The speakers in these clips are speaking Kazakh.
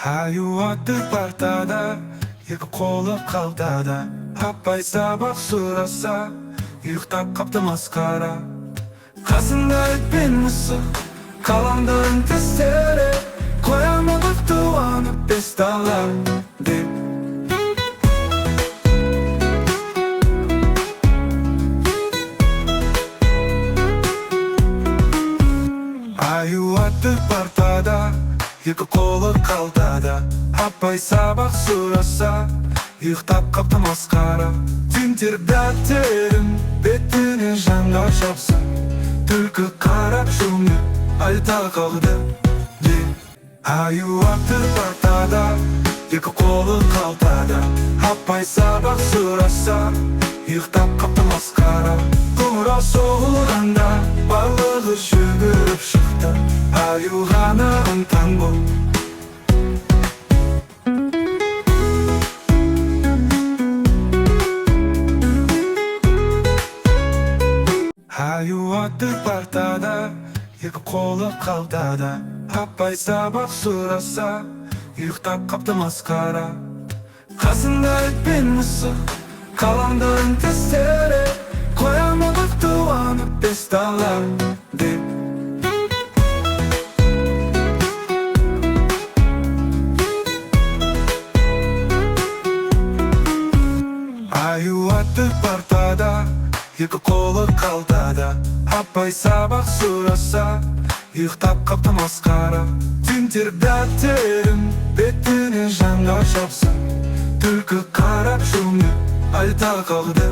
Аю атты партада, екі қолы қалтада. Апай сабақ сұраса, ұйықтап қапты масқара. Қасында ит пен мысық, қаламдарын тістері, қоямадық туанып бес дала деп. Аю атты партада, екі қолы қалтада. Апай сабақ сұраса, ұйықтап қапты масқара. Тентер дәптерін бетіне жанға жапса, түлкі қарап жымып айта қалды де. Аю атты партада, екі қолы қалтада. Апай сабақ сұраса, ұйықтап қапты масқара. Қоңырау соғылғанда барлығы жүгіріп шықты. Аю ғана ынтаң бол. Аю атты партада, екі қолы қалтада. Апай сабақ сұраса, ұйықтап қапты масқара. Қасында ит пен мысық, қаламдарын тістері, қоямадық туанып бес дала деп. Аю атты партада, екі қолы қалтада. Апай сабақ сұраса, ұйықтап қапты масқара. Тентер дәптерін бетіне жанға жапса, түлкі қарап жымып айта қалды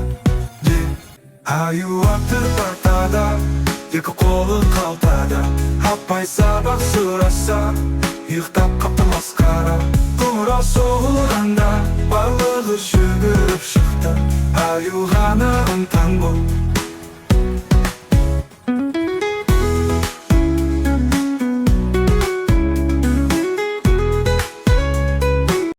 де. Аю атты партада, екі қолы қалтада. Апай сабақ сұраса, ұйықтап қапты масқара. Қоңырау соғылғанда барлығы жүгіріп шықты. Аю ғана ынтаң бол.